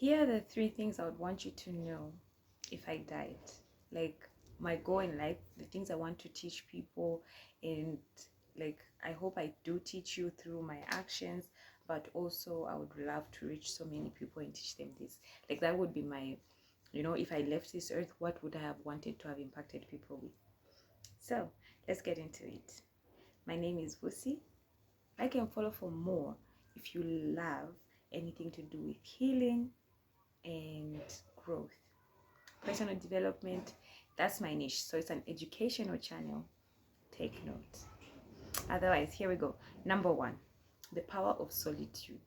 Here are the three things I would want you to know if I died. Like my goal in life, the things I want to teach people, and like I hope I do teach you through my actions, but also I would love to reach so many people and teach them this. Like that would be my, if I left this earth, what would I have wanted to have impacted people with? So let's get into it. My name is Vusi. Like and follow for more if you love anything to do with healing and growth. Personal development, that's my niche. So it's an educational channel. Take note. Otherwise, here we go. Number one, the power of solitude.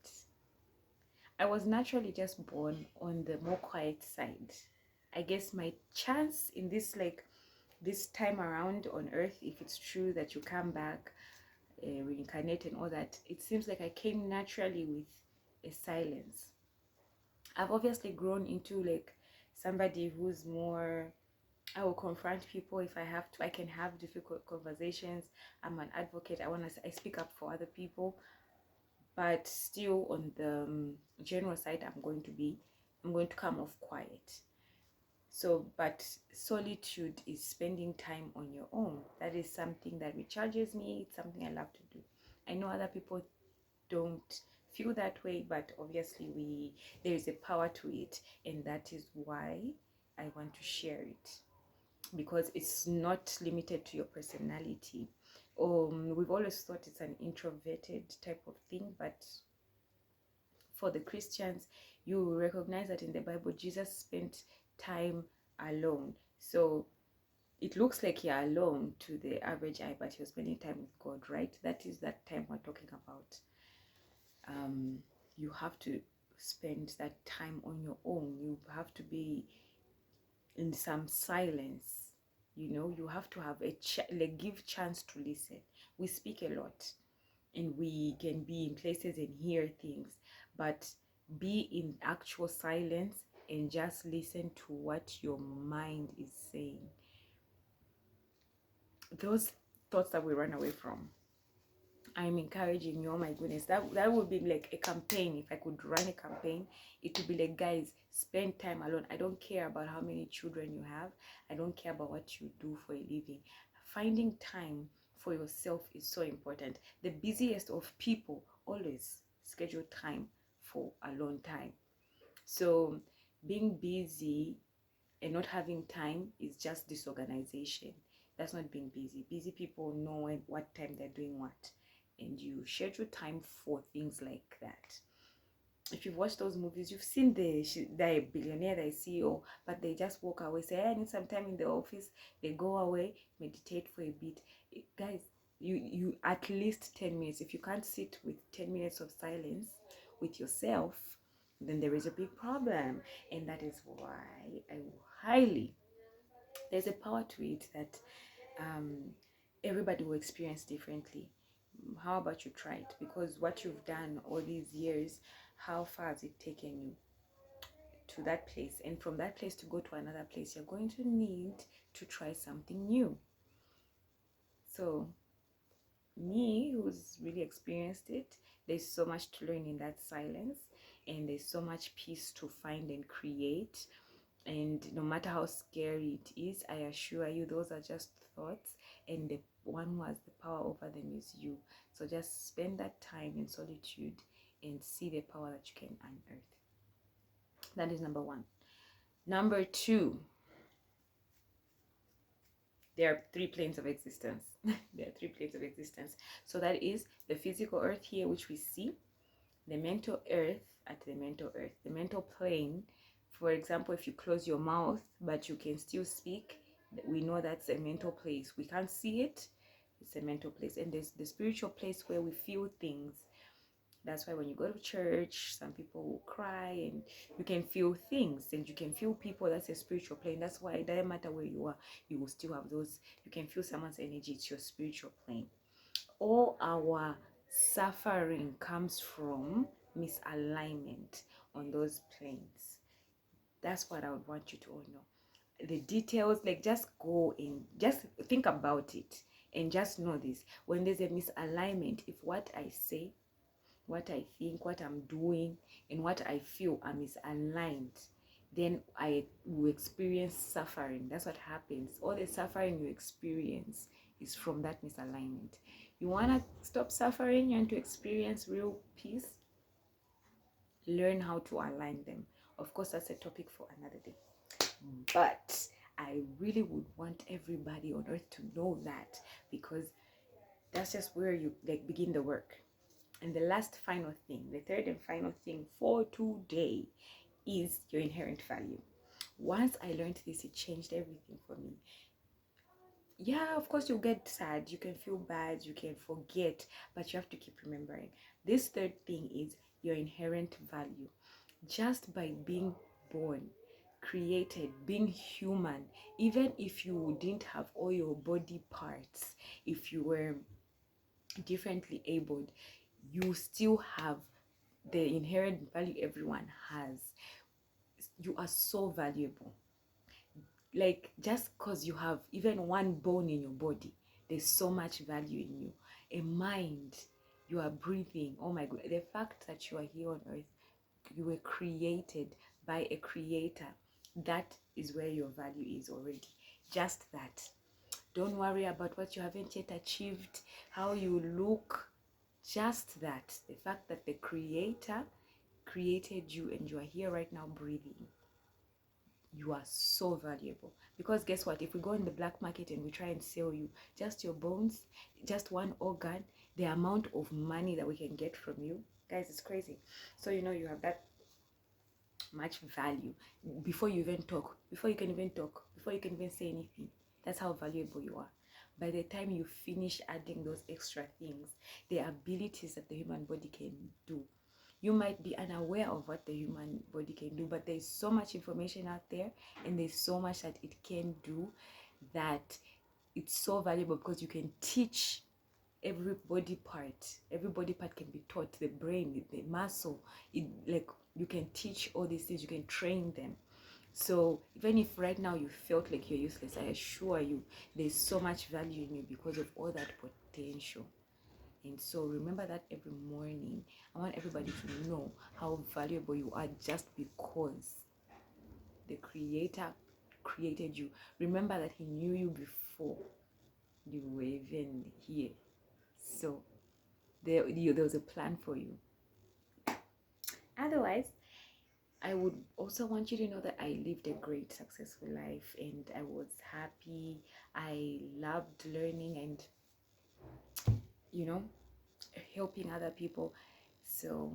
I was naturally just born on the more quiet side. I guess my chance in this time around on earth, if it's true that you come back, reincarnate and all that, it seems like I came naturally with a silence. I've obviously grown into like somebody who's more, I will confront people if I have to. I can have difficult conversations. I'm an advocate. I speak up for other people, but still on the general side, I'm going to come off quiet. So, but solitude is spending time on your own. That is something that recharges me. It's something I love to do. I know other people don't feel that way, but obviously there is a power to it, and that is why I want to share it, because it's not limited to your personality. We've always thought it's an introverted type of thing, but for the Christians, you recognize that in the Bible Jesus spent time alone. So it looks like you're alone to the average eye, but you're spending time with God, right? That is that time we're talking about. You have to spend that time on your own. You have to be in some silence. You have to have give chance to listen. We speak a lot, and we can be in places and hear things, but be in actual silence and just listen to what your mind is saying. Those thoughts that we run away from, I'm encouraging you. Oh my goodness, that would be like a campaign. If I could run a campaign, it would be like, guys, spend time alone. I don't care about how many children you have. I don't care about what you do for a living. Finding time for yourself is so important. The busiest of people always schedule time for alone time. So being busy and not having time is just disorganization. That's not being busy. Busy people know what time they're doing what, and you schedule time for things like that. If you've watched those movies, you've seen the billionaire, the CEO, but they just walk away, say, I need some time in the office. They go away, meditate for a bit. Guys, you at least 10 minutes. If you can't sit with 10 minutes of silence with yourself, then there is a big problem. And that is why I highly, there's a power to it that everybody will experience differently. How about you try it? Because what you've done all these years, how far has it taken you to that place? And from that place to go to another place, you're going to need to try something new. So me, who's really experienced it, there's so much to learn in that silence, and there's so much peace to find and create. And no matter how scary it is, I assure you, those are just thoughts, and the one who has the power over them is you. So just spend that time in solitude and see the power that you can unearth. That is number one. Number two, there are three planes of existence. There are three planes of existence. So that is the physical earth here, which we see, the mental earth at the mental earth, the mental plane. For example, if you close your mouth but you can still speak, we know that's a mental place. We can't see it, it's a mental place. And there's the spiritual place where we feel things. That's why when you go to church, some people will cry and you can feel things and you can feel people. That's a spiritual plane. That's why it doesn't matter where you are, you will still have those. You can feel someone's energy. It's your spiritual plane. All our suffering comes from misalignment on those planes. That's what I would want you to all know. The details, like, just go in, just think about it, and just know this. When there's a misalignment, if what I say what I think, what I'm doing, and what I feel are misaligned, then I will experience suffering. That's what happens. All the suffering you experience is from that misalignment. You want to stop suffering, you want to experience real peace, learn how to align them. Of course, that's a topic for another day. But I really would want everybody on earth to know that, because that's just where you like begin the work. And the last final thing, the third and final thing for today, is your inherent value. Once I learned this, it changed everything for me. Yeah, of course, you'll get sad, you can feel bad, you can forget, but you have to keep remembering. This third thing is your inherent value. Just by being born, created, being human, even if you didn't have all your body parts, if you were differently abled, you still have the inherent value everyone has. You are so valuable. Like, just because you have even one bone in your body, there's so much value in you. A mind, you are breathing. Oh my god, the fact that you are here on earth, you were created by a creator, that is where your value is already. Just that. Don't worry about what you haven't yet achieved, how you look. Just that, the fact that the creator created you and you are here right now breathing, you are so valuable. Because guess what, if we go in the black market and we try and sell you just your bones, just one organ, the amount of money that we can get from you, guys, it's crazy. So you have that much value before you even talk, before you can even talk, before you can even say anything. That's how valuable you are. By the time you finish adding those extra things, the abilities that the human body can do, you might be unaware of what the human body can do, but there's so much information out there, and there's so much that it can do, that it's so valuable, because you can teach every body part can be taught. The brain, the muscle, like, you can teach all these things, you can train them. So even if right now you felt like you're useless, I assure you there's so much value in you because of all that potential. And so remember that every morning. I want everybody to know how valuable you are, just because the creator created you. Remember that he knew you before you were even here. So there was a plan for you. Otherwise, I would also want you to know that I lived a great, successful life, and I was happy. I loved learning and, helping other people. So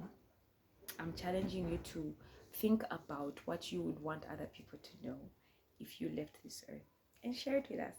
I'm challenging you to think about what you would want other people to know if you left this earth, and share it with us.